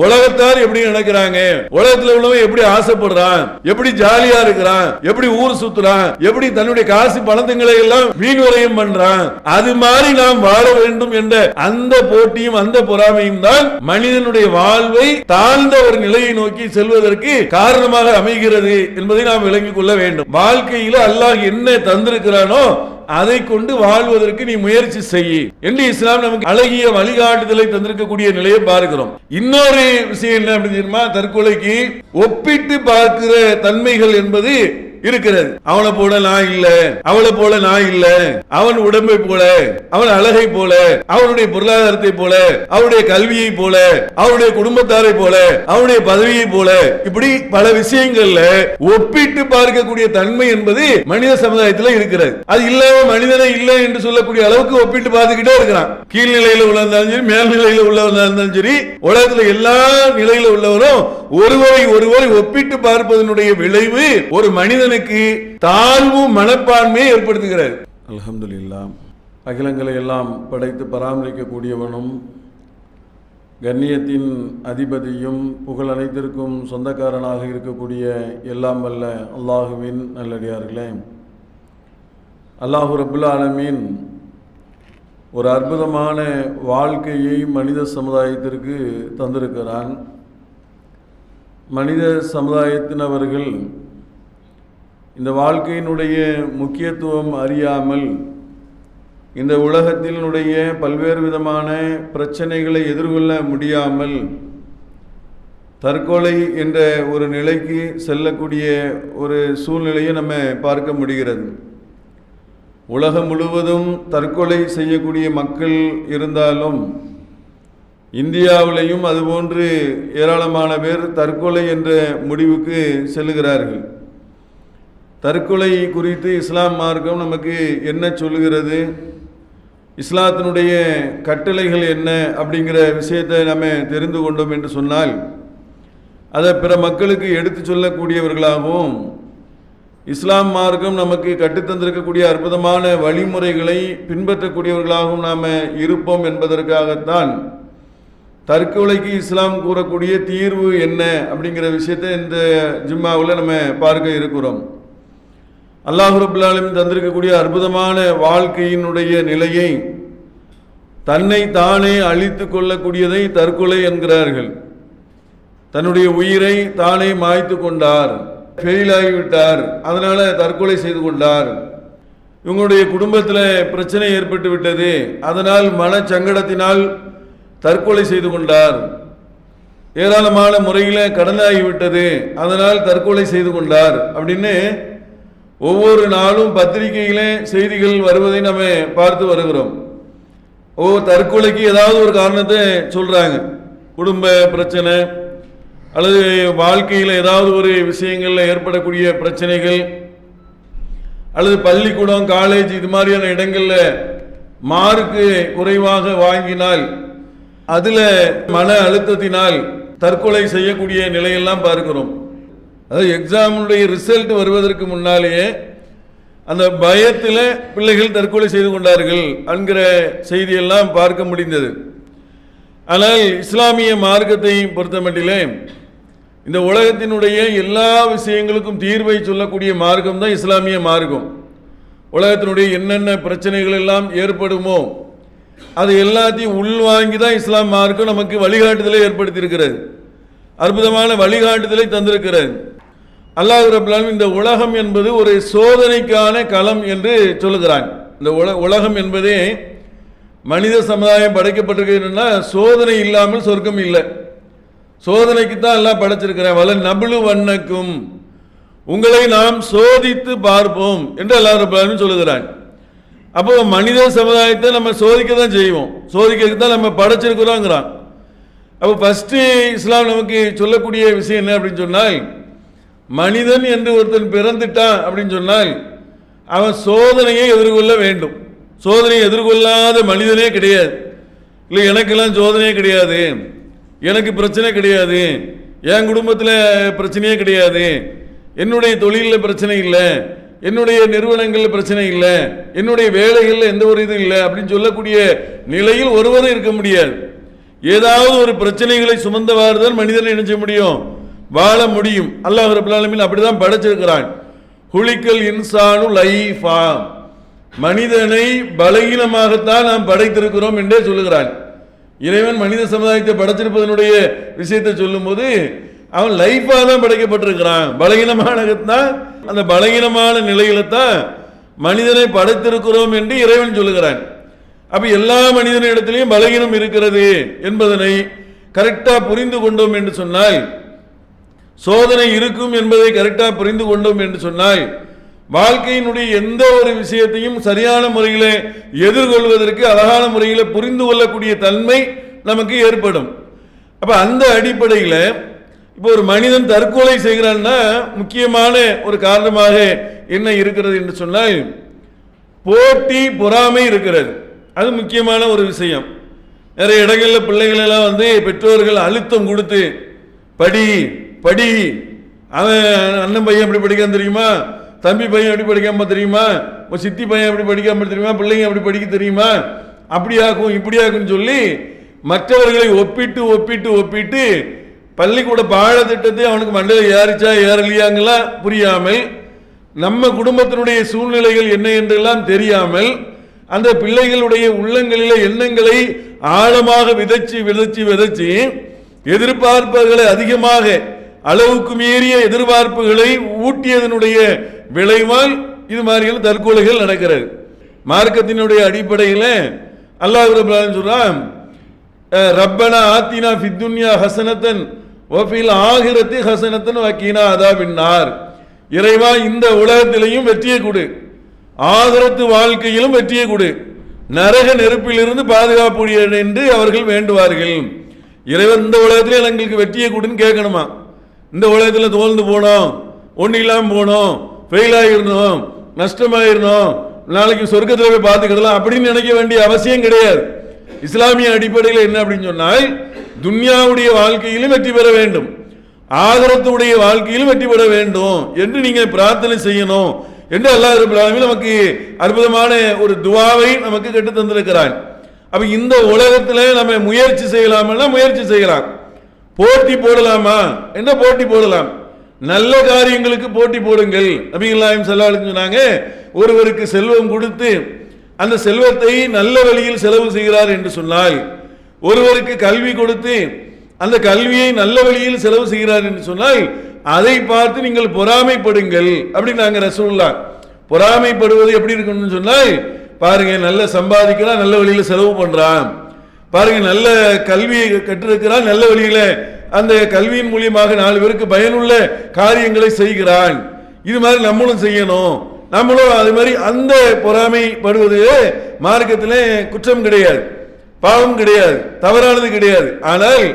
உலகத்தார் எப்படி நினைக்கிறாங்க, உலகத்துல உள்ளவன் எப்படி ஆசைப்படுறான், எப்படி ஜாலியா இருக்கிறான், எப்படி ஊர் சுத்துறான், எப்படி தன்னுடைய காசு பணத்துங்களை எல்லாம் வீண்வரையும் பண்றான், அது மாதிரி நாம் வாழ வேண்டும் என்ற அந்த போட்டியும் அந்த பொறாமையும் தான் மனிதனுடைய வாழ்வை தாழ்ந்த ஒரு நிலையை நோக்கி செல்வதற்கு காரணமாக அமைகிறது என்பதை நாம் விளங்கிக் கொள்ள வேண்டும். வாழ்க்கையில அல்லாஹ் என்ன தந்திருக்கிறானோ அதை கொண்டு வாழ்வதற்கு நீ முயற்சி செய் என்று இஸ்லாம் நமக்கு அழகிய வழிகாட்டுதலை தந்திருக்கக்கூடிய நிலையை பார்க்கிறோம். இன்னொரு விஷயம் என்ன அப்படின்னு தற்கொலைக்கு ஒப்பிட்டு பார்க்கிற தன்மைகள் என்பது இருக்கிறது. அவனை போல நான் இல்ல, அவளை போல நான் இல்ல, அவன் உடம்பை போல, அவன் அழகை போல, அவனுடைய பொருளாதாரத்தை போல, அவருடைய கல்வியை போல, அவருடைய குடும்பத்தாரை போல, அவருடைய பதவியை போல, இப்படி பல விஷயங்கள்ல ஒப்பிட்டு பார்க்கக்கூடிய தன்மை என்பது மனித சமுதாயத்தில் இருக்கிறது. அது இல்லாம மனிதனை இல்லை என்று சொல்லக்கூடிய அளவுக்கு ஒப்பிட்டு பார்த்துக்கிட்டே இருக்கிறான். கீழ்நிலையில உள்ளவன் சரி, மேல்நிலையில உள்ளவன் இருந்தாலும் சரி, உலகத்தில் எல்லா நிலையில உள்ளவரும் ஒருவரை ஒப்பிட்டு பார்ப்பதனுடைய விளைவு ஒரு மனிதன் தாழ்வு மனப்பான்மையை ஏற்படுத்துகிறது. அல்ஹம்துலில்லாஹ். அகிலங்களை எல்லாம் படைத்து பராமரிக்கக்கூடியவனும் கண்ணியத்தின் அதிபதியும் புகழ் அனைத்திற்கும் சொந்தக்காரனாக இருக்கக்கூடிய எல்லாம் வல்ல அல்லாஹுவின் நல்லடியார்களே, அல்லாஹு ரப்புல் ஆலமீன் ஒரு அற்புதமான வாழ்க்கையை மனித சமுதாயத்திற்கு தந்திருக்கிறான். மனித சமுதாயத்தினவர்கள் இந்த வாழ்க்கையினுடைய முக்கியத்துவம் அறியாமல் இந்த உலகத்தினுடைய பல்வேறு விதமான பிரச்சனைகளை எதிர்கொள்ள முடியாமல் தற்கொலை என்ற ஒரு நிலைக்கு செல்லக்கூடிய ஒரு சூழ்நிலையை நம்ம பார்க்க முடிகிறது. உலகம் முழுவதும் தற்கொலை செய்யக்கூடிய மக்கள் இருந்தாலும் இந்தியாவிலையும் அதுபோன்று ஏராளமான பேர் தற்கொலை என்ற முடிவுக்கு செல்லுகிறார்கள். தற்கொலை குறித்து இஸ்லாம் மார்க்கம் நமக்கு என்ன சொல்லுகிறது, இஸ்லாத்தினுடைய கட்டளைகள் என்ன அப்படிங்கிற விஷயத்தை நம்ம தெரிந்து கொண்டோம் என்று சொன்னால் அதை பிற மக்களுக்கு எடுத்து சொல்லக்கூடியவர்களாகவும் இஸ்லாம் மார்க்கம் நமக்கு கற்றுத்தந்திருக்கக்கூடிய அற்புதமான வழிமுறைகளை பின்பற்றக்கூடியவர்களாகவும் நாம் இருப்போம் என்பதற்காகத்தான் தற்கொலைக்கு இஸ்லாம் கூறக்கூடிய தீர்வு என்ன அப்படிங்கிற விஷயத்தை இந்த ஜும்மாவில் நம்ம பார்க்க இருக்கிறோம். அல்லாஹ் ரப்பல் ஆலமீன் தந்திருக்கக்கூடிய அற்புதமான வாழ்க்கையினுடைய நிலையை தன்னை தானே அழித்து கொள்ளக்கூடியதை தற்கொலை என்கிறார்கள். தன்னுடைய உயிரை தானே மாய்த்து கொண்டார், ஃபெயில் ஆகிவிட்டார், அதனால தற்கொலை செய்து கொண்டார். இவங்களுடைய குடும்பத்தில் பிரச்சனை ஏற்பட்டு விட்டது, அதனால் மனச்சங்கடத்தினால் தற்கொலை செய்து கொண்டார். ஏராளமான முறையில் கடனாகிவிட்டது, அதனால் தற்கொலை செய்து கொண்டார் அப்படின்னு ஒவ்வொரு நாளும் பத்திரிகையிலே செய்திகள் வருவதை நம்ம பார்த்து வருகிறோம். தற்கொலைக்கு ஏதாவது ஒரு காரணத்தை சொல்றாங்க. குடும்ப பிரச்சனை அல்லது வாழ்க்கையில் ஏதாவது ஒரு விஷயங்களில் ஏற்படக்கூடிய பிரச்சனைகள் அல்லது பள்ளிக்கூடம், காலேஜ் இது மாதிரியான இடங்களில் மார்க்கு குறைவாக வாங்கினால் அதில் மன அழுத்தத்தினால் தற்கொலை செய்யக்கூடிய நிலையெல்லாம் பார்க்கிறோம். அதாவது எக்ஸாமுடைய ரிசல்ட் வருவதற்கு முன்னாலேயே அந்த பயத்தில் பிள்ளைகள் தற்கொலை செய்து கொண்டார்கள் என்கிற செய்தியெல்லாம் பார்க்க முடிந்தது. ஆனால் இஸ்லாமிய மார்க்கத்தை பொறுத்தமட்டிலே இந்த உலகத்தினுடைய எல்லா விஷயங்களுக்கும் தீர்வை சொல்லக்கூடிய மார்க்கம் தான் இஸ்லாமிய மார்க்கம். உலகத்தினுடைய என்னென்ன பிரச்சனைகள் எல்லாம் ஏற்படுமோ அது எல்லாத்தையும் உள்வாங்கி தான் இஸ்லாம் மார்க்கம் நமக்கு வழிகாட்டுதலை ஏற்படுத்தியிருக்கிறது, அற்புதமான வழிகாட்டுதலை தந்திருக்கிறது. அல்லாஹ் ரப்பல் ஆலமீன் இந்த உலகம் என்பது ஒரு சோதனைக்கான களம் என்று சொல்லுகிறான். இந்த உலகம் என்பதே மனித சமுதாயம் படைக்கப்பட்டிருக்கிறதுனா சோதனை இல்லாமல் சொர்க்கம் இல்லை. சோதனைக்கு தான் எல்லாம் படைச்சிருக்கிறேன். வல நபுலு வண்ணக்கும், உங்களை நாம் சோதித்து பார்ப்போம் என்று அல்லாஹ் ரப்பல் ஆலமீன் சொல்லுகிறான். அப்போ மனித சமுதாயத்தை நம்ம சோதிக்க தான் செய்வோம், சோதிக்கிறதுக்கு தான் நம்ம படைச்சிருக்கிறோங்கிறான். அப்போ ஃபர்ஸ்ட் இஸ்லாம் நமக்கு சொல்லக்கூடிய விஷயம் என்ன அப்படின்னு சொன்னால், மனிதன் என்று ஒருத்தன் பிறந்துட்டான் அப்படின்னு சொன்னால் அவன் சோதனையை எதிர்கொள்ள வேண்டும். சோதனையை எதிர்கொள்ளாத மனிதனே கிடையாது. இல்லை எனக்கெல்லாம் சோதனையே கிடையாது, எனக்கு பிரச்சனை கிடையாது, என் குடும்பத்தில் பிரச்சனையே கிடையாது, என்னுடைய தொழிலில் பிரச்சனை இல்லை, என்னுடைய நிறுவனங்களில் பிரச்சனை இல்லை, என்னுடைய வேலைகளில் எந்த ஒரு இது இல்லை அப்படின்னு சொல்லக்கூடிய நிலையில் ஒருவரும் இருக்க முடியாது. ஏதாவது ஒரு பிரச்சனைகளை சுமந்தவாறு தான் மனிதனை என்ன செய்ய முடியும், வாழ முடியும். அல்லாஹ் ரப்பல் ஆலமீன் அப்படிதான் படைச்சிருக்கிறான். ஹுலிக்கல் இன்சானு லைஃபா, மனிதனை பலகீனமாகத்தான் நாம் படைத்திருக்கிறோம் என்றே சொல்லுகிறான். இறைவன் மனித சமுதாயத்தை படைச்சிருப்பதனுடைய விஷயத்தை சொல்லும் போது அவன் லைஃபா தான் படைக்கப்பட்டிருக்கிறான். பலகீனமானதான், அந்த பலகீனமான நிலையில தான் மனிதனை படைத்திருக்கிறோம் என்று இறைவன் சொல்லுகிறான். அப்ப எல்லா மனிதனிடத்திலையும் பலகீனம் இருக்கிறது என்பதனை கரெக்டா புரிந்து கொண்டோம் என்று சொன்னால், சோதனை இருக்கும் என்பதை கரெக்டா புரிந்து கொண்டோம் என்று சொன்னால், வாழ்க்கையினுடைய எந்த ஒரு விஷயத்தையும் சரியான முறையில் எதிர்கொள்வதற்கு அழகான முறையில் புரிந்து கொள்ளக்கூடிய தன்மை நமக்கு ஏற்படும். அப்ப அந்த அடிப்படையில் இப்போ ஒரு மனிதன் தற்கொலை செய்கிறான்னா முக்கியமான ஒரு காரணமாக என்ன இருக்கிறது என்று சொன்னால், போட்டி பொறாமை இருக்கிறது. அது முக்கியமான ஒரு விஷயம். நிறைய இடங்களில் பிள்ளைகள் எல்லாம் வந்து பெற்றோர்கள் அழுத்தம் கொடுத்து படி படி, அவன் அண்ணன் பையன் எப்படி படிக்காம தெரியுமா, தம்பி பையன் எப்படி படிக்காம தெரியுமா, ஒரு சித்தி பையன் எப்படி படிக்காம தெரியுமா, பிள்ளைங்க எப்படி படிக்க தெரியுமா, அப்படியாக்கும் இப்படியாக்குன்னு சொல்லி மற்றவர்களை ஒப்பிட்டு ஒப்பிட்டு ஒப்பிட்டு பள்ளிக்கூட பாடத்திட்டத்தை அவனுக்கு மண்டையில் ஏறிச்சா ஏறலையாங்கலாம் புரியாமல், நம்ம குடும்பத்தினுடைய சூழ்நிலைகள் என்ன என்றெல்லாம் தெரியாமல், அந்த பிள்ளைகளுடைய உள்ளங்களிலே எண்ணங்களை ஆழமாக விதைச்சு விதைச்சு விதைச்சு எதிர்பார்ப்புகளை அதிகமாக அளவுக்கு மீறிய எதிர்பார்ப்புகளை ஊட்டியதனுடைய விளைவால் இது மாதிரியான தற்கொலைகள் நடக்கிறது. மார்க்கத்தினுடைய அடிப்படையில் அல்லாஹ் ரப்பல் ஆலமீன் சொல்றான், ரப்பனா ஆத்தினா ஃபித் துன்யா ஹஸனத்தன் வ ஃபில் ஆகிரத்தி ஹஸனத்தன் வ கீனா அதாபின்னார். இறைவா இந்த உலகத்திலேயும் வெற்றியை கொடு, ஆகிரத்து வாழ்க்கையிலும் வெற்றியை கொடு, நரக நெருப்பிலிருந்து பாதுகாப்பு என்று அவர்கள் வேண்டுவார்கள். இறைவன் இந்த உலகத்திலே எங்களுக்கு வெற்றியை கொடுன்னு கேட்கணுமா? இந்த உலகத்தில் தோல்ந்து போனோம், ஒன்றும் இல்லாமல் போனோம், ஃபெயில் ஆகிருந்தோம், நஷ்டமாயிருந்தோம், நாளைக்கு சொர்க்கத்தில் போய் பார்த்துக்கிடலாம் அப்படின்னு நினைக்க வேண்டிய அவசியம் கிடையாது. இஸ்லாமிய அடிப்படையில் என்ன அப்படின்னு சொன்னால், துன்யாவுடைய வாழ்க்கையிலும் வெற்றி பெற வேண்டும், ஆகிரத்துடைய வாழ்க்கையிலும் வெற்றி பெற வேண்டும் என்று நீங்க பிரார்த்தனை செய்யணும் என்று அல்லாஹ் ரப்பல் ஆலமீன் நமக்கு அற்புதமான ஒரு துஆவை நமக்கு கற்று தந்திருக்கிறான். அப்ப இந்த உலகத்தில் நம்ம முயற்சி செய்யலாம்னா முயற்சி செய்யலாம், போட்டி போடலாமா என்ன போட்டி போடலாம், நல்ல காரியங்களுக்கு போட்டி போடுங்கள். நபிகள் நாயகம் ஸல்லல்லாஹு அலைஹி வஸல்லம் சொன்னாங்க, ஒருவருக்கு செல்வம் கொடுத்து அந்த செல்வத்தை நல்ல வழியில் செலவு செய்கிறார் என்று சொன்னால், ஒருவருக்கு கல்வி கொடுத்து அந்த கல்வியை நல்ல வழியில் செலவு செய்கிறார் என்று சொன்னால், அதை பார்த்து நீங்கள் பொறாமைப்படுங்கள் அப்படின்னு நாங்க ரசூலுல்லாஹ். பொறாமைப்படுவது எப்படி இருக்குன்னு சொன்னால், பாருங்க நல்ல சம்பாதிக்கிறான், நல்ல வழியில் செலவு பண்றான், பாருங்க நல்ல கல்வியை கற்றிருக்கிறான், நல்ல வழியில அந்த கல்வியின் மூலியமாக 4 பேருக்கு பயனுள்ள காரியங்களை செய்கிறான், இது மாதிரி நம்மளும் செய்யணும், நம்மளும் அது மாதிரி அந்த பொறாமைப்படுவது மார்க்கத்திலே குற்றம் கிடையாது, பாவம் கிடையாது, தவறானது கிடையாது. ஆனால்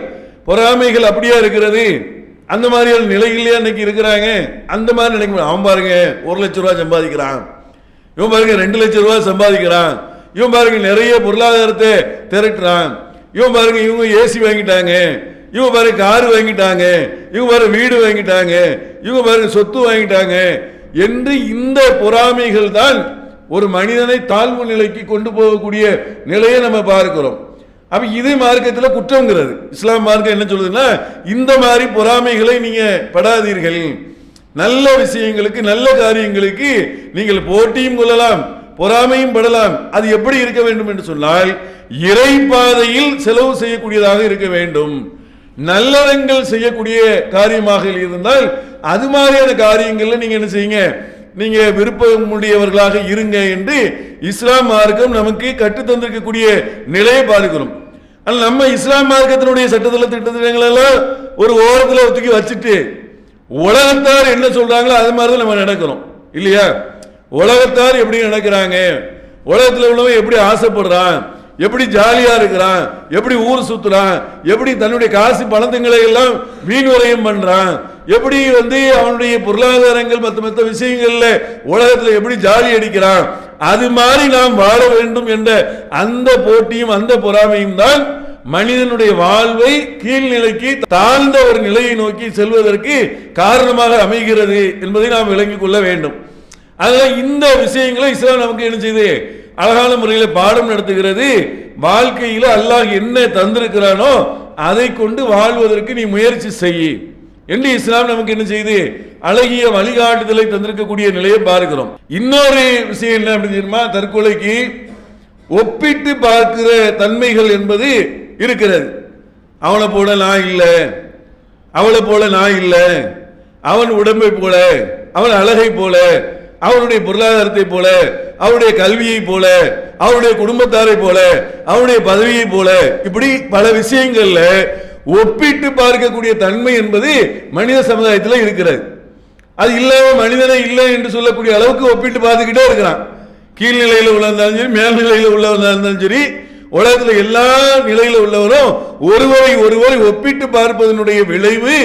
பொறாமைகள் அப்படியா இருக்கிறது, அந்த மாதிரியான நிலையிலேயே இன்னைக்கு இருக்கிறாங்க. அந்த மாதிரி நினைக்க, அவன் பாருங்க 1 லட்சம் ரூபாய் சம்பாதிக்கிறான், இவன் பாருங்க 2 லட்சம் ரூபாய் சம்பாதிக்கிறான், இவன் பாருங்க நிறைய பொருளாதாரத்தை திரட்டுறான், இவன் பாருங்க இவங்க ஏசி வாங்கிட்டாங்க, இவங்க பாருங்க கார் வாங்கிட்டாங்க, இவங்க பாருங்க வீடு வாங்கிட்டாங்க, இவங்க பாருங்க சொத்து வாங்கிட்டாங்க என்று இந்த பொறாமைகள் தான் ஒரு மனிதனை தாழ்வு நிலைக்கு கொண்டு போகக்கூடிய நிலையை நம்ம பார்க்கிறோம். அப்ப இது மார்க்கத்தில் குற்றங்கிறது. இஸ்லாம் மார்க்கம் என்ன சொல்லுதுன்னா, இந்த மாதிரி பொறாமைகளை நீங்க படாதீர்கள், நல்ல விஷயங்களுக்கு நல்ல காரியங்களுக்கு நீங்கள் போட்டியும் கொள்ளலாம், பொறாமையும் படலாம். அது எப்படி இருக்க வேண்டும் என்று சொன்னால், இறை பாதையில் செலவு செய்யக்கூடியதாக இருக்க வேண்டும், நல்லறங்கள் செய்யக்கூடிய காரியமாக இருந்தால் அது மாதிரியான காரியங்கள்ல நீங்க என்ன செய்யுங்க, நீங்க விருப்பமுடையவர்களாக இருங்க என்று இஸ்லாம் மார்க்கம் நமக்கு கற்றுத்தந்திருக்கக்கூடிய நிலையை பார்க்கிறோம். ஆனால் நம்ம இஸ்லாம் மார்க்கத்தினுடைய சட்டத்தில் திட்டத்திட்டங்களெல்லாம் ஒரு ஓரத்தில் ஒத்துக்கி வச்சுட்டு உலகத்தார் என்ன சொல்றாங்களோ அது மாதிரி தான் நம்ம நடக்கிறோம் இல்லையா? உலகத்தார் எப்படி நடக்கிறாங்க, உலகத்தில் உள்ளவன் எப்படி ஆசைப்படுறான், எப்படி ஜாலியா இருக்கிறான், எப்படி ஊர் சுத்துறான், எப்படி தன்னுடைய காசு பணத்துங்களை எல்லாம் வீண் வரையும் பண்றான், எப்படி அவனுடைய பொருளாதாரங்கள் மற்ற விஷயங்கள்ல உலகத்தில் எப்படி ஜாலி அடிக்கிறான், அது மாதிரி நாம் வாழ வேண்டும் என்ற அந்த போட்டியும் அந்த பொறாமையும் தான் மனிதனுடைய வாழ்வை கீழ்நிலைக்கு தாழ்ந்த ஒரு நிலையை நோக்கி செல்வதற்கு காரணமாக அமைகிறது என்பதை நாம் விளங்கிக் கொள்ள வேண்டும். அதனால இந்த விஷயங்களை இஸ்லாம் நமக்கு என்ன செய்து அழகான முறையில் பாடம் நடத்துகிறது. வாழ்க்கையில் அல்லாஹ் என்ன தந்திருக்கிறானோ அதை கொண்டு வாழ்வதற்கு நீ முயற்சி செய் என்று இஸ்லாம் நமக்கு என்ன செய்து அழகிய வழிகாட்டுதலை தந்திருக்கக்கூடிய நிலையை பார்க்கிறோம். இன்னொரு விஷயம் என்ன அப்படின்னு தெரியுமா? தற்கொலைக்கு ஒப்பிட்டு பார்க்கிற தன்மைகள் என்பது இருக்கிறது. அவனை போல நான் இல்லை, அவளை போல நான் இல்லை, அவன் உடம்பை போல, அவன் அழகை போல, அவனுடைய பொருளாதாரத்தை போல, அவருடைய கல்வியை போல, அவருடைய குடும்பத்தாரை போல, அவருடைய பதவியை போல, இப்படி பல விஷயங்கள்ல ஒப்பிட்டு பார்க்கக்கூடிய தன்மை என்பது மனித சமுதாயத்தில் இருக்கிறது. அது இல்லாம மனிதனே இல்லை என்று சொல்லக்கூடிய அளவுக்கு ஒப்பிட்டு பார்த்துக்கிட்டே இருக்கிறான். கீழ்நிலையில் உள்ளவந்தாலும் சரி, மேல்நிலையில் உள்ளவந்தாலும் சரி, உலகத்தில் எல்லா நிலையில் உள்ளவரும் ஒருவரை ஒப்பிட்டு பார்ப்பதனுடைய விளைவு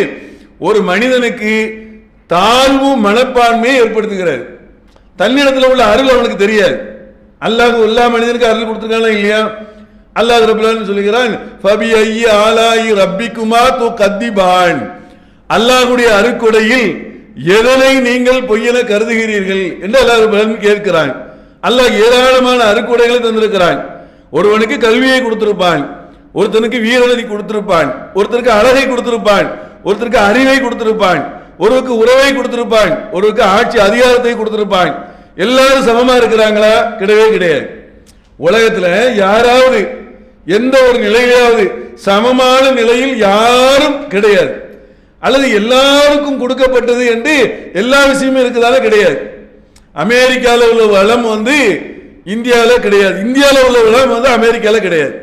ஒரு மனிதனுக்கு தாழ்வு மனப்பான்மையை ஏற்படுத்துகிறது. தன்னிடத்தில் உள்ள அருள் அவனுக்கு தெரியாது. அல்லாஹ் எல்லா மனிதனுக்கு அருள் கொடுத்துருக்கானா இல்லையா? அல்லாஹ் ரப்பல் ஆலமீன் சொல்லுகிறான், ஃபபி ஐய ஆலாயி ரப்பிக்குமா து கத்திபான். அல்லாஹ்வுடைய அருட்கொடையில் எதனை நீங்கள் பொய்யென கருதுகிறீர்கள் என்று அல்லாஹ் ரப்பல் ஆலமீன் கேட்கிறான். அல்லாஹ் ஏராளமான அருட்கொடைகளை தந்திருக்கிறான். ஒருவனுக்கு கல்வியை கொடுத்திருப்பான், ஒருத்தனுக்கு வீரனை கொடுத்திருப்பான், ஒருத்தருக்கு அழகை கொடுத்திருப்பான், ஒருத்தருக்கு அறிவை கொடுத்திருப்பான், ஒருவருக்கு உறவை கொடுத்திருப்பான், ஒருவருக்கு ஆட்சி அதிகாரத்தை கொடுத்திருப்பான். எல்லாரும் சமமா இருக்கிறாங்களா? கிடையவே கிடையாது. உலகத்துல யாராவது எந்த ஒரு நிலையிலாவது சமமான நிலையில் யாரும் கிடையாது. அல்லது எல்லாருக்கும் கொடுக்கப்பட்டது என்று எல்லா விஷயமும் இருக்குதால கிடையாது. அமெரிக்காவில் உள்ள வளம் இந்தியாவில் கிடையாது, இந்தியாவில் உள்ள வளம் அமெரிக்காவில் கிடையாது.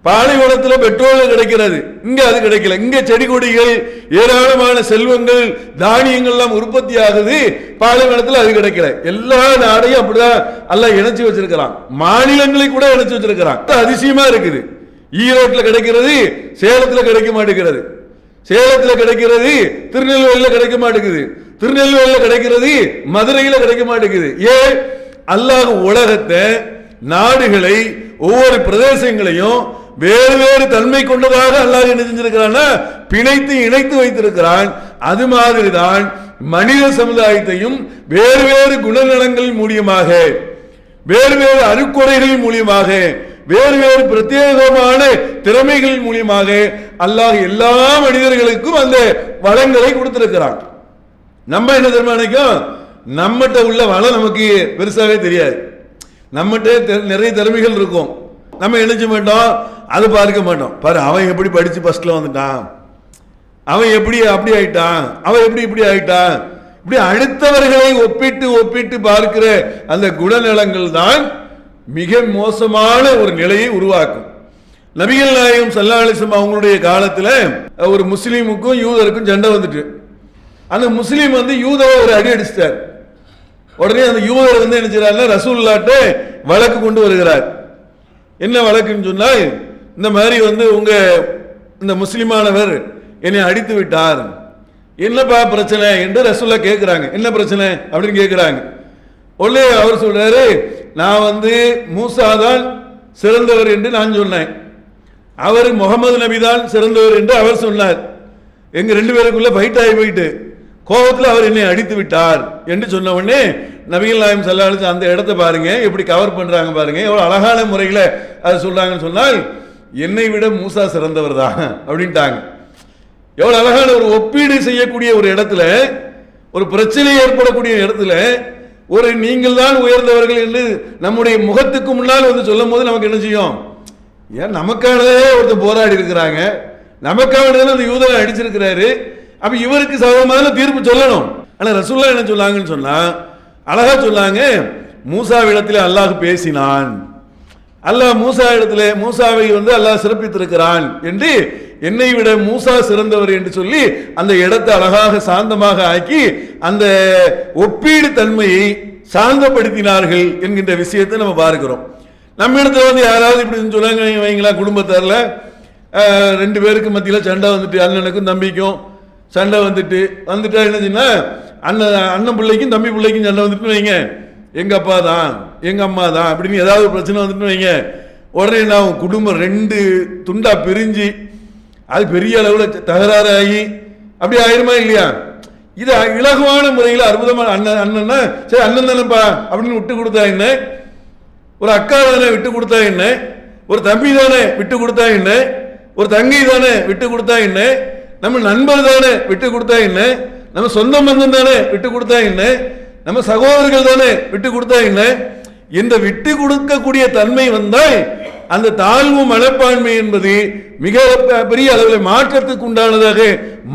பாலைவனத்தில் பெட்ரோல் கிடைக்கிறது, இங்க அது கிடைக்கல. இங்க செடி கொடிகள், ஏராளமான செல்வங்கள், தானியங்கள்லாம் உற்பத்தி ஆகுது, பாலைவனத்தில் அது கிடைக்கல. எல்லா நாடையும் அப்படிதான் எல்லாம் இணைச்சு வச்சிருக்கிறான், மாநிலங்களை கூட இணைச்சு வச்சிருக்கிறான். அதிசயமா இருக்குது. ஈரோட்டில் கிடைக்கிறது சேலத்தில் கிடைக்க மாட்டேங்கிறது, சேலத்தில் கிடைக்கிறது திருநெல்வேலியில் கிடைக்க மாட்டேங்குது, திருநெல்வேலியில் கிடைக்கிறது மதுரையில் கிடைக்க மாட்டேங்குது. ஏன்? அல்லாஹ் உலகத்தை, நாடுகளை, ஒவ்வொரு பிரதேசங்களையும் வேறு வேறு தன்மை கொண்டதாக அல்லாஹ் என்ன செஞ்சிருக்கிறான்? பிணைத்து இணைத்து வைத்திருக்கிறான். அது மாதிரிதான் மனித சமுதாயத்தையும் வேறு வேறு குணநலங்கள் மூலியமாக, வேறு வேறு அருட்கொடைகள் மூலியமாக, வேறு வேறு பிரத்யேகமான திறமைகள் மூலியமாக அல்லாஹ் எல்லா மனிதர்களுக்கும் அந்த வளங்களை கொடுத்திருக்கிறான். நம்ம என்ன தெரியுமா நினைக்கும்? நம்மகிட்ட உள்ள வளம் நமக்கு பெருசாவே தெரியாது. நம்மகிட்ட நிறைய திறமைகள் இருக்கும், நம்ம நினைச்ச மாட்டோம், அது பார்க்க மாட்டோம். பாரு, அவன் எப்படி படிச்சு ஃபர்ஸ்ட்ல வந்துட்டான், அவன் எப்படி அப்படி ஆயிட்டான், அவன் எப்படி இப்படி ஆயிட்டான், இப்படி அடுத்தவர்களை ஒப்பிட்டு ஒப்பிட்டு பார்க்கிற அந்த குணநலங்கள் தான் மிக மோசமான ஒரு நிலையை உருவாக்கும். நபிகள் நாயகம் ஸல்லல்லாஹு அலைஹி வஸல்லம் அவங்களுடைய காலத்துல ஒரு முஸ்லீமுக்கும் யூதருக்கும் சண்டை வந்துட்டு, அந்த முஸ்லீம் யூதரை ஒரு அடி அடிச்சிட்டார். உடனே அந்த யூதர் என்ன செய்யறாருன்னா ரசூலுல்லாஹ்ட்ட வழக்கு கொண்டு வருகிறார். என்ன வழக்குன்னு சொன்னால், இந்த மாதிரி உங்க இந்த முஸ்லிமானவர் என்னை அடித்து விட்டார், என்னப்பா பிரச்சனை என்று ரசூலுல்லாஹ் கேட்கிறாங்க. என்ன பிரச்சனை அப்படின்னு கேட்கிறாங்க. உடனே அவர் சொல்றாரு, நான் மூசா தான் சிறந்தவர் என்று நான் சொன்னேன், அவர் முகமது நபி தான் சிறந்தவர் என்று அவர் சொன்னார். எங்க ரெண்டு பேருக்குள்ள ஃபைட் ஆகி போயிட்டு கோபத்தில் அவர் என்னை அடித்து விட்டார் என்று சொன்ன உடனே நபிகள் நாயகம் ஸல்லல்லாஹு அலைஹி வஸல்லம் அந்த இடத்தை பாருங்க, எப்படி கவர் பண்றாங்க பாருங்க, எவ்வளவு அழகான முறையில் அது சொல்றாங்கன்னு சொன்னால், என்னை விட மூசா சிறந்தவர் தான் அப்படின்ட்டாங்க. எவ்வளவு அழகான ஒரு ஒப்பீடு செய்யக்கூடிய ஒரு இடத்துல, ஒரு பிரச்சனை ஏற்படக்கூடிய இடத்துல ஒரு நீங்கள் தான் உயர்ந்தவர்கள் என்று நம்முடைய முகத்துக்கு முன்னால் சொல்லும் போது நமக்கு என்ன செய்யும்? ஏன் நமக்கானதே ஒருத்தர் போராடி இருக்கிறாங்க, நமக்கானதே அந்த யூதரை அடிச்சிருக்கிறாரு, அப்ப இவருக்கு சமமான தீர்ப்பு சொல்லணும். ஆனா ரசூலுல்லாஹ் என்ன சொன்னாங்கன்னு சொன்னா, அழகா சொன்னாங்க, மூசாவிடத்திலே அல்லாஹ் பேசினான், அல்லாஹ் மூசா இடத்துல மூசாவை அல்லாஹ் சிறப்பித்திருக்கிறான் என்று, என்னை விட மூசா சிறந்தவர் என்று சொல்லி அந்த இடத்தை அழகாக சாந்தமாக ஆக்கி அந்த ஒப்பீடு தன்மையை சாந்தப்படுத்தினார்கள் என்கின்ற விஷயத்தை நம்ம பார்க்கிறோம். நம்ம இடத்துல யாராவது இப்படி சொன்னாங்க வைங்களா, குடும்பத்தாரில் ரெண்டு பேருக்கு மத்தியில் சண்டை வந்துட்டு, அண்ணனுக்கும் தம்பிக்கும் சண்டை வந்துட்டா என்ன சொன்னா, அண்ணன் பிள்ளைக்கும் தம்பி பிள்ளைக்கும் சண்டை வந்துட்டு வைங்க, எங்க அப்பா தான் எங்க அம்மா தான் அப்படின்னு ஏதாவது பிரச்சனை வந்துட்டு வைங்க, உடனே நான் குடும்பம் ரெண்டு துண்டா பிரிஞ்சு அது பெரிய அளவில் தகராறாகி அப்படி ஆயிருமா இல்லையா? இது இலகுவான முறையில் அற்புதமான அண்ணன்னா சரி அண்ணன் தானப்பா அப்படின்னு விட்டு கொடுத்தா என்ன, ஒரு அக்கா தானே விட்டு கொடுத்தா என்ன, ஒரு தம்பி தானே விட்டு கொடுத்தா என்ன, ஒரு தங்கை தானே விட்டு கொடுத்தா என்ன, நம்ம நண்பர் தானே விட்டு கொடுத்தா என்ன, நம்ம சொந்த பந்தம் தானே விட்டு கொடுத்தா என்ன, நம்ம சகோதரர்கள் தானே விட்டு கொடுத்தா என்ன. இந்த விட்டு கொடுக்கக்கூடிய தன்மை வந்தால் அந்த தாழ்வு மனப்பான்மை என்பது மிக பெரிய அளவில் மாற்றத்துக்கு உண்டானதாக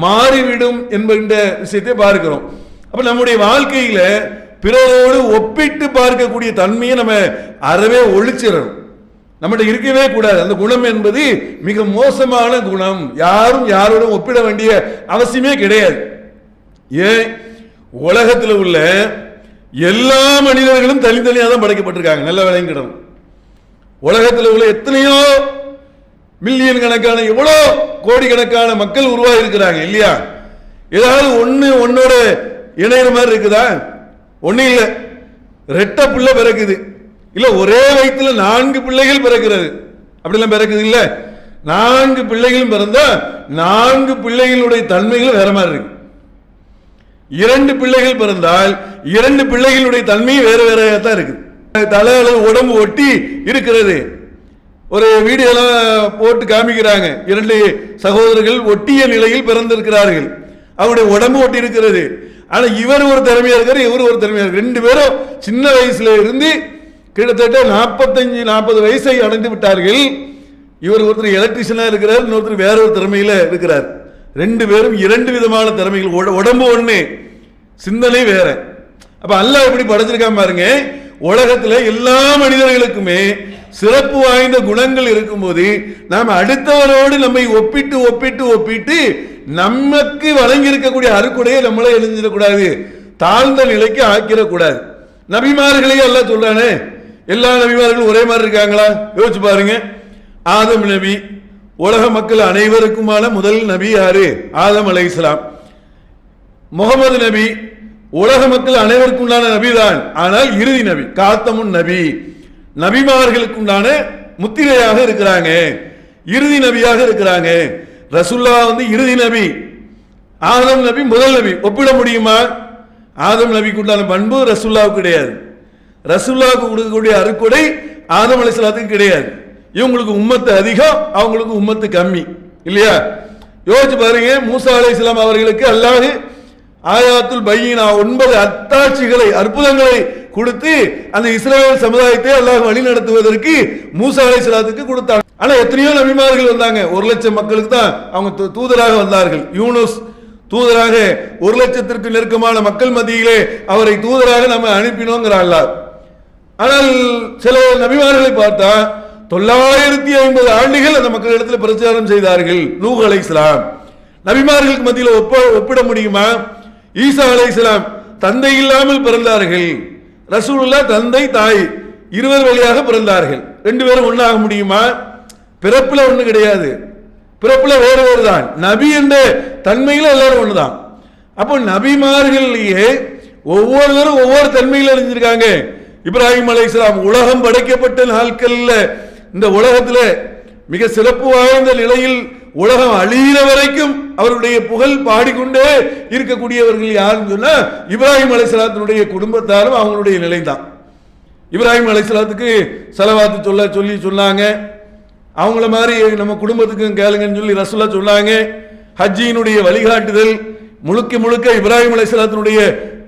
மாறிவிடும் என்கின்ற விஷயத்தை பார்க்கிறோம். அப்ப நம்முடைய வாழ்க்கையில பிறரோடு ஒப்பிட்டு பார்க்கக்கூடிய தன்மையை நம்ம அறவே ஒழிச்சிடணும். நம்மகிட்ட இருக்கவே கூடாது. அந்த குணம் என்பது மிக மோசமான குணம். யாரும் யாரோடும் ஒப்பிட வேண்டிய அவசியமே கிடையாது. ஏன், உலகத்தில் உள்ள எல்லா மனிதர்களும் தனித்தனியாக தான் படைக்கப்பட்டிருக்காங்க. நல்ல விளங்கிடும். உலகத்தில் உள்ள எத்தனையோ மில்லியன் கணக்கான எவ்வளோ கோடிக்கணக்கான மக்கள் உருவாகி இருக்கிறாங்க இல்லையா? ஏதாவது ஒன்னோட இணையிற மாதிரி இருக்குதா? ஒன்னும் இல்லை. ரெட்ட பிள்ளை பிறக்குது இல்ல, ஒரே வயிற்றுல 4 பிள்ளைகள் பிறக்கிறது, அப்படிலாம் பிறக்குது இல்ல. 4 பிள்ளைகளும் பிறந்தா 4 பிள்ளைகளுடைய தன்மைகள் வேற மாதிரி இருக்கு. 2 பிள்ளைகள் பிறந்தால் 2 பிள்ளைகளுடைய தன்மையும் வேற வேற தான் இருக்கு. தலையளவு உடம்பு ஒட்டி இருக்கிறது. ஒரு வீடியோலாம் போட்டு காமிக்கிறாங்க. 2 சகோதரர்கள் ஒட்டிய நிலையில் பிறந்திருக்கிறார்கள். அவருடைய உடம்பு ஒட்டி இருக்கிறது. ஆனா இவர் ஒரு திறமையா இருக்காரு, இவர் ஒரு திறமையா இருக்கு. 2 பேரும் சின்ன வயசுல இருந்து கிட்டத்தட்ட 45-40 வயசை அடைந்து விட்டார்கள். இவர் ஒருத்தர் எலக்ட்ரிஷியனா இருக்கிறார், இன்னொருத்தர் வேற ஒரு திறமையில இருக்கிறார். 2 பேரும் 2 விதமான திறமைகள். உடம்பு ஒண்ணு, சிந்தனை வேற. அப்ப அல்லாஹ் எப்படி படைச்சிருக்காம பாருங்க. உலகத்துல எல்லா மனிதர்களுக்குமே சிறப்பு வாய்ந்த குணங்கள் இருக்கும்போது நாம் அடுத்தவரோடு நம்மை ஒப்பிட்டு ஒப்பிட்டு ஒப்பிட்டு நமக்கு வழங்கி இருக்கக்கூடிய அருக்குடையை நம்மளே எழுந்திடக்கூடாது, தாழ்ந்த நிலைக்கு ஆக்கிடக்கூடாது. நபிமார்களையே எல்லாம் சொல்றானே, எல்லா நபிமார்களும் ஒரே மாதிரி இருக்காங்களா? யோசிச்சு பாருங்க. ஆதம் நபி உலக மக்கள் அனைவருக்குமான முதல் நபி யாரு? ஆதம் அலைஹிஸ்ஸலாம். முகமது நபி உலக மக்கள் அனைவருக்குண்டான நபி தான், ஆனால் இறுதி நபி, காத்தமுன் நபி, நபிமார்களுக்குண்டான முத்திரையாக இருக்கிறாங்க, இறுதி நபியாக இருக்கிறாங்க. ரசூல்லா இறுதி நபி, ஆதம் நபி முதல் நபி. ஒப்பிட முடியுமா? ஆதம் நபிக்கு உண்டான பண்பு ரசூல்லாவுக்கு கிடையாது. ரசூல்லாவுக்கு கொடுக்கக்கூடிய அருக்குடை ஆதம் அலைஹிஸ்ஸலாத்துக்கு கிடையாது. இவங்களுக்கு உம்மத்து அதிகம், அவங்களுக்கு உம்மத்து கம்மி இல்லையா? யோசிச்சு பாருங்க. மூசா அலைஹிஸ்ஸலாம் அவர்களுக்கு அல்லாஹ் ஆயாத்துல் பையினா 9 அத்தாட்சிகளை, அற்புதங்களை கொடுத்து அந்த இஸ்ரவேல் சமுதாயத்தை அல்லாஹ் வழி நடத்துவதற்கு மூசா அலைஹிஸ்ஸலாத்துக்கு கொடுத்தாங்க. ஆனா எத்தனையோ நபிமார்கள் வந்தாங்க. 1 லட்சம் மக்களுக்கு தான் அவங்க தூதராக வந்தார்கள். யூனுஸ் தூதராக 1 லட்சத்திற்கு நெருக்கமான மக்கள் மத்தியிலே அவரை தூதராக நம்ம அனுப்பினோங்கிற அல்லாஹ். ஆனால் சில நபிமார்களை பார்த்தா 950 ஆண்டுகள் அந்த மக்களிடத்தில் பிரச்சாரம் செய்தார்கள். நூஹ் அலைஹிஸ்ஸலாம் நபிமார்களுக்கு மத்தியில் ஒப்பிட முடியுமா? ஈசா அலைஹிஸ்ஸலாம் தந்தை இல்லாமல் பிறந்தார்கள். ரசூலுல்லாஹ் தந்தை தாய் இருவர் வழியாக பிறந்தார்கள். 2 பேரும் ஒன்னாக முடியுமா? பிறப்புல ஒண்ணு கிடையாது, பிறப்புல வேறு வேறு தான். நபி என்ற தன்மையில எல்லாரும் ஒண்ணுதான். அப்போ நபிமார்களையே ஒவ்வொருவரும் ஒவ்வொரு தன்மையில் அறிஞ்சிருக்காங்க. இப்ராஹிம் அலைஹிஸ்ஸலாம் உலகம் படைக்கப்பட்ட நாட்கள்ல இந்த உலகத்துல மிக சிறப்பு வாய்ந்த நிலையில் உலகம் அழிகிற வரைக்கும் அவருடைய புகழ் பாடிக்கொண்டே இருக்கக்கூடியவர்கள் யாருன்னு சொன்னா இப்ராஹிம் அலைஹிஸ்ஸலாத்தினுடைய குடும்பத்தாரும் அவங்களுடைய நிலை தான். இப்ராஹிம் அலைஹிஸ்ஸலாத்துக்கு ஸலவாத்து சொல்லி சொன்னாங்க. அவங்கள மாதிரி நம்ம குடும்பத்துக்கும் கேளுங்கன்னு சொல்லி ரசூலுல்லாஹ் சொன்னாங்க. ஹஜ்ஜினுடைய வழிகாட்டுதல் முழுக்க முழுக்க இப்ராஹிம் அலைஹிஸ்ஸலாத்தினுடைய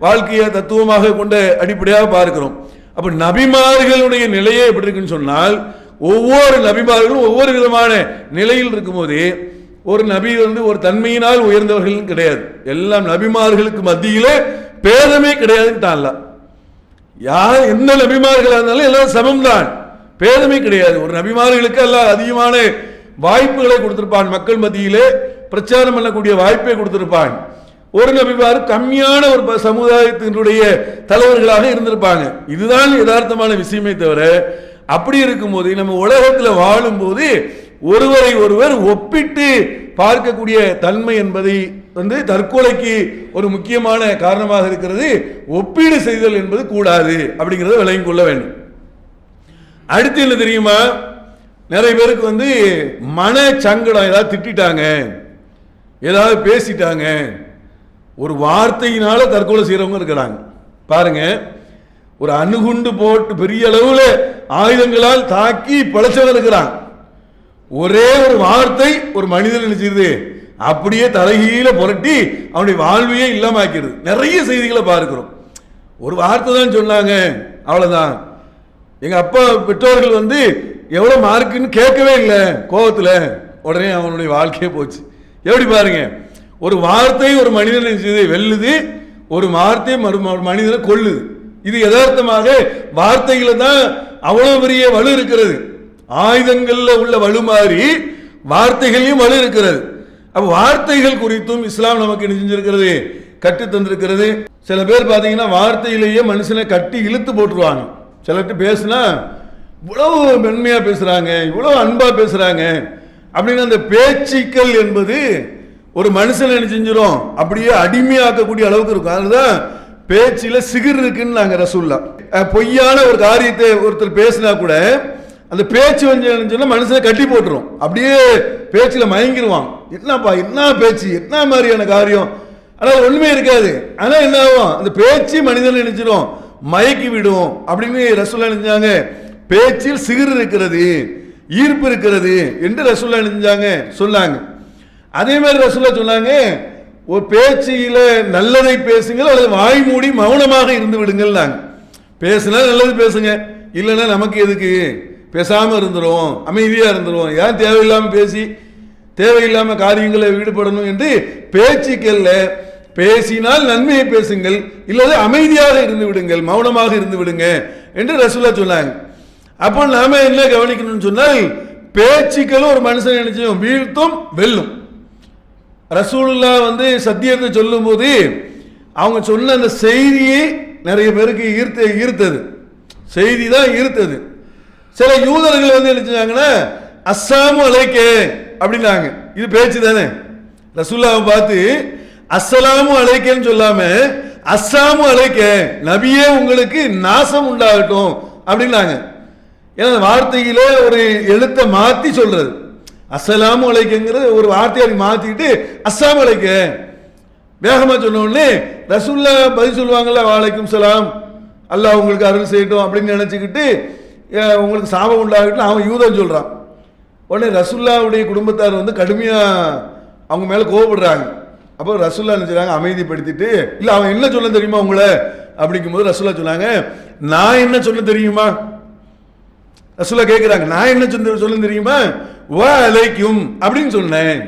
வாழ்க்கையை தத்துவமாக கொண்ட அடிப்படையாக பார்க்கிறோம். அப்ப நபிமார்களுடைய நிலையே எப்படி இருக்குன்னு சொன்னால் ஒவ்வொரு நபிமார்களும் ஒவ்வொரு விதமான நிலையில் இருக்கும்போது ஒரு நபி ஒரு தன்மையினால் உயர்ந்தவர்கள் கிடையாது. எல்லாம் நபிமார்களுக்கு மத்தியிலே பேதமே கிடையாதுன்னு யார் எந்த நபிமார்களாக இருந்தாலும் எல்லாரும் சமம்தான், பேதமே கிடையாது. ஒரு நபிமார்களுக்கு எல்லாம் அதிகமான வாய்ப்புகளை கொடுத்திருப்பான், மக்கள் மத்தியிலே பிரச்சாரம் பண்ணக்கூடிய வாய்ப்பை கொடுத்திருப்பான். ஒரு நபிமார் கம்மியான ஒரு சமுதாயத்தினுடைய தலைவர்களாக இருந்திருப்பாங்க. இதுதான் யதார்த்தமான விஷயமே தவிர அப்படி இருக்கும்போது நம்ம உலகத்தில் வாழும்போது ஒருவரை ஒருவர் ஒப்பிட்டு பார்க்கக்கூடிய தன்மை என்பதை தற்கொலைக்கு ஒரு முக்கியமான காரணமாக இருக்கிறது. ஒப்பீடு செய்தல் என்பது கூடாது அப்படிங்கிறத விளங்கிக் கொள்ள வேண்டும். அடுத்து என்ன தெரியுமா? நிறைய பேருக்கு மன சங்கடம், ஏதாவது திட்டாங்க, ஏதாவது பேசிட்டாங்க, ஒரு வார்த்தையினால தற்கொலை செய்யறவங்க இருக்கிறாங்க. பாருங்க, ஒரு அணுகுண்டு போட்டு பெரிய அளவுல ஆயுதங்களால் தாக்கி பழச்சவன் இருக்கிறான். ஒரே ஒரு வார்த்தை ஒரு மனிதன் நினைச்சிருது அப்படியே தலைகீழ புரட்டி அவனுடைய வாழ்வையே இல்லாமக்கிறது. நிறைய செய்திகளை பார்க்கிறோம். ஒரு வார்த்தை தான் சொன்னாங்க, அவ்வளவுதான். எங்க அப்பா பெற்றோர்கள் எவ்வளவு மார்க்குன்னு கேட்கவே இல்லை, கோபத்தில் உடனே அவனுடைய வாழ்க்கையே போச்சு. எப்படி பாருங்க, ஒரு வார்த்தை ஒரு மனிதனை வெல்லுது, ஒரு வார்த்தை மனிதனை கொல்லுது. இது யதார்த்தமாக வார்த்தைகளை தான் அவ்வளவு பெரிய வலு இருக்கிறது. ஆயுதங்கள்ல உள்ள வலு மாதிரி வார்த்தைகளையும் வலு இருக்கிறது. அப்ப வார்த்தைகள் குறித்தும் இஸ்லாம் நமக்கு என்ன செஞ்சிருக்கிறது, கட்டு தந்திருக்கிறது. சில பேர் பாத்தீங்கன்னா வார்த்தையிலேயே மனுஷனை கட்டி இழுத்து போட்டுருவாங்க. சிலர்கிட்ட பேசுனா இவ்வளவு மென்மையா பேசுறாங்க, இவ்வளவு அன்பா பேசுறாங்க அப்படின்னு அந்த பேச்சுக்கள் என்பது ஒரு மனுஷனை என்ன செஞ்சிடும், அப்படியே அடிமையாக்கக்கூடிய அளவுக்கு இருக்கும். அதுதான் பேச்சில சிகிர் இருக்குன்னு நாங்க ரசூல்லா. பொய்யான ஒரு காரியத்தை ஒருத்தர் பேசினா கூட அந்த பேச்சு மனுஷனை கட்டி போட்டுரும், அப்படியே பேச்சுல மயங்கிடுவான். என்னப்பா என்ன பேச்சு, என்ன மாதிரியான காரியம், ஆனால் ஒண்ணுமே இருக்காது. ஆனா என்ன ஆகும், அந்த பேச்சு மனிதன் நினைச்சிடும், மயக்கி விடும் அப்படின்னு ரசூல்லா நினைச்சாங்க. பேச்சில் சிகிர் இருக்கிறது, ஈர்ப்பு இருக்கிறது என்று ரசூல்லா நினைச்சாங்க, சொன்னாங்க. அதே மாதிரி ரசூல்லா சொன்னாங்க, ஒரு பேச்சில நல்லதை பேசுங்கள் அல்லது வாய் மூடி மௌனமாக இருந்து விடுங்கள். நாங்க பேசுனா நல்லது பேசுங்க, இல்லைன்னா நமக்கு எதுக்கு, பேசாம இருந்துரும், அமைதியா இருந்துரும். ஏன் தேவையில்லாம பேசி தேவையில்லாம காரியங்களை ஈடுபடணும் என்று பேச்சுக்கல்ல, பேசினால் நன்மையை பேசுங்கள், இல்லது அமைதியாக இருந்து விடுங்கள், மௌனமாக இருந்து விடுங்க என்று ரசூல்லா சொன்னாங்க. அப்போ நாம என்ன கவனிக்கணும்னு சொன்னால், பேச்சுக்களும் ஒரு மனுஷன் நினைச்சோம் வீழ்த்தும் வெல்லும். ரசூலுல்லா சத்தியத்தை சொல்லும் போது அவங்க சொன்ன அந்த செய்தியை நிறைய பேருக்கு ஈர்த்தது, செய்தி தான் ஈர்த்தது. சில யூதர்கள் என்ன செஞ்சாங்கன்னா அஸ்ஸலாமு அலைக்கே அப்படின்னாங்க. இது பேச்சு தானே. ரசூலுல்லாவை பார்த்து அஸ்ஸலாமு அலைக்கேன்னு சொல்லாம அஸ்ஸாமு அலைக்கே, நபியே உங்களுக்கு நாசம் உண்டாகட்டும் அப்படின்னாங்க. ஏன்னா வார்த்தையில ஒரு எழுத்தை மாத்தி சொல்றது. அஸ்ஸலாமு அலைக்குங்கிறது ஒரு வார்த்தையை மாத்திட்டு அஸ்ஸாமு அலைக்க வேகமா சொன்ன உடனே ரசூல்லா பதில் சொல்லுவாங்கல்ல, வலைக்கும் சலாம், அல்லாஹ் உங்களுக்கு அருள் செய்யட்டும் அப்படின்னு நினைச்சுக்கிட்டு உங்களுக்கு சாபம் உண்டாகட்டும் அவன் யூதன் சொல்றான். உடனே ரசூல்லாவுடைய குடும்பத்தார் கடுமையா அவங்க மேல கோவப்படுறாங்க. அப்போ ரசூல்லா நினைச்சாங்க அமைதிப்படுத்திட்டு, இல்ல அவன் என்ன சொல்ல தெரியுமா உங்களை அப்படிங்கும் போது ரசூல்லா சொன்னாங்க, நான் என்ன சொல்ல தெரியுமா. ரசூல்லா கேட்கிறாங்க, நான் என்ன சொல்ல தெரியுமா, வா அலைக்கும் அப்படின்னு சொன்னேன்.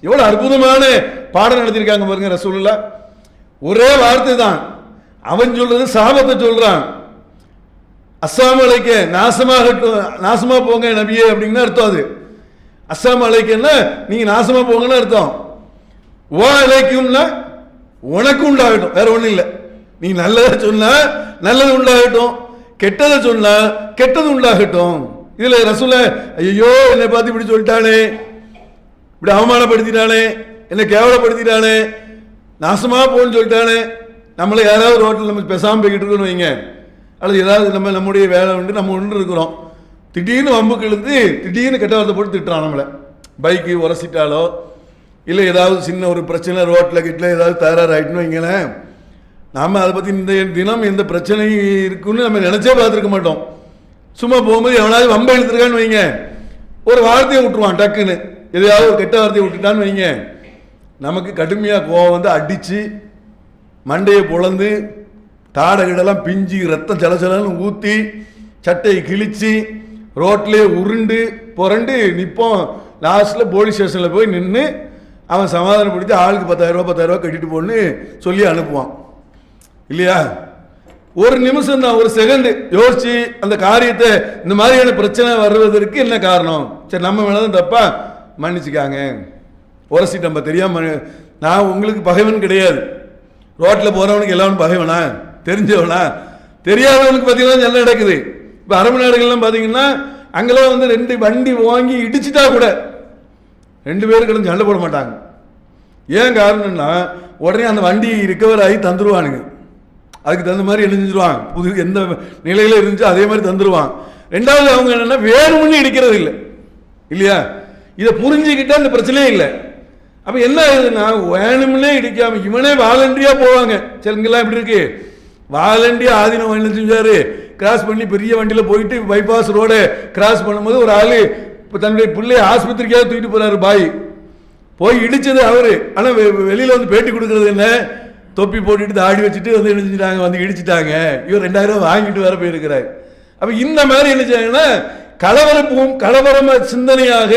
எவ்வளவு அற்புதமான பாடம் நடத்திருக்காங்க பாருங்க ரசூலுல்லா. ஒரே வார்த்தை தான், அவன் சொல்றது சாபத்தை சொல்றான். அஸ்ஸாமு அலைக்க, நாசமா போங்க நபியே அப்படின்னு அர்த்தம். அது அஸ்ஸாமு அலைக்கன்னா நீங்க நாசமா போங்கன்னு அர்த்தம். வா அலைக்கும்னா உனக்கு உண்டாகட்டும், வேற ஒண்ணும் இல்லை. நீ நல்லதை சொன்னா நல்லது உண்டாகட்டும், கெட்டதை சொன்னா கெட்டது உண்டாகட்டும். இதுல ரசூலுல்லா ஐயோ என்னை பார்த்து இப்படி சொல்லிட்டானே, இப்படி அவமானப்படுத்திட்டானே, என்னை கேவலப்படுத்திட்டானே, நாசமா போன்னு சொல்லிட்டானே. நம்மளை யாராவது ரோட்டில் நம்ம பேசாமல் போய்கிட்டு இருக்கோன்னு வைங்க, அல்லது ஏதாவது நம்முடைய வேலை நம்ம ஒன்று இருக்கிறோம், திடீர்னு வம்புக்கு இழுத்து திடீர்னு கெட்ட வார்த்தை போட்டு திட்டுறான் நம்மளை. பைக்கு உரசிட்டாலோ இல்லை ஏதாவது சின்ன ஒரு பிரச்சனை ரோட்டில் கிட்டில் ஏதாவது தகராறு ஆகிட்டுன்னு வைங்களேன், நாம் அதை பற்றி இந்த தினம் எந்த பிரச்சனை இருக்குன்னு நம்ம நினச்சே பார்த்துருக்க மாட்டோம். சும்மா போகும்போது எவனாவது வம்பை இழுத்துருக்கான்னு வைங்க, ஒரு வார்த்தையை விட்டுருவான், டக்குன்னு எதையாவது ஒரு கெட்ட வார்த்தையை விட்டுட்டான்னு வைங்க, நமக்கு கடுமையாக கோவம் அடித்து மண்டையை பொழந்து தாடகிடெல்லாம் பிஞ்சு ரத்தம் சலச்சலன்னு ஊற்றி சட்டையை கிழிச்சு ரோட்லேயே உருண்டு புரண்டு நிற்போம். லாஸ்ட்டில் போலீஸ் ஸ்டேஷனில் போய் நின்று அவன் சமாதானப்படுத்தி ஆளுக்கு 10,000 கட்டிட்டு போன்னு சொல்லி அனுப்புவான் இல்லையா. ஒரு நிமிஷம் தான், ஒரு செகண்ட் யோசிச்சு அந்த காரியத்தை, இந்த மாதிரியான பிரச்சனை வர்றதற்கு என்ன காரணம், சரி நம்ம மேலதான் தப்பா, மன்னிச்சுக்காங்க, உரசிட்டு நம்ம தெரியாம, நான் உங்களுக்கு பகைவன் கிடையாது. ரோட்டில் போறவனுக்கு எல்லாரும் பகைவனா, தெரிஞ்சவனா, தெரியாதவனுக்கு பார்த்தீங்கன்னா என்ன நடக்குது. இப்போ அரபு நாடுகள்லாம் பார்த்தீங்கன்னா அங்கெல்லாம் 2 வண்டி வாங்கி இடிச்சுட்டா கூட 2 பேருக்கு சண்டை போட மாட்டாங்க. ஏன் காரணம்னா உடனே அந்த வண்டி ரிகவர் ஆகி தந்துருவானுங்க. அதுக்கு தகுந்த மாதிரி என்ன செஞ்சிருவான், புது எந்த நிலையில இருந்துச்சு அதே மாதிரி தந்துருவான். ரெண்டாவது அவங்க என்னன்னா வேணும்னு இடிக்கிறது இல்லை இல்லையா, இதை புரிஞ்சுக்கிட்டா அந்த பிரச்சனையே இல்லை. அப்ப என்ன ஆகுதுன்னா வேணும்னே இடிக்காம இவனே வாலண்டரியா போவாங்க. சிலங்கெல்லாம் எப்படி இருக்கு, வாலண்டியா ஆதீனம் என்ன செஞ்சாரு, கிராஸ் பண்ணி பெரிய வண்டியில் போயிட்டு பைபாஸ் ரோட கிராஸ் பண்ணும்போது ஒரு ஆளு தன்னுடைய பிள்ளைய ஆஸ்பத்திரிக்காக தூக்கிட்டு போறாரு, பாய் போய் இடிச்சது அவரு. ஆனால் வெளியில வந்து பேட்டி கொடுக்கறது என்ன, தொப்பி போட்டுட்டு தாடி வச்சுட்டு வந்து என்ன செஞ்சுட்டாங்க, வந்து இடிச்சிட்டாங்க. இவர் 2000 ரூபாய் வாங்கிட்டு வர போயிருக்கிறார். அப்ப இந்த மாதிரி என்ன செய்யாங்கன்னா கலவரப்பும் கலவரம சிந்தனையாக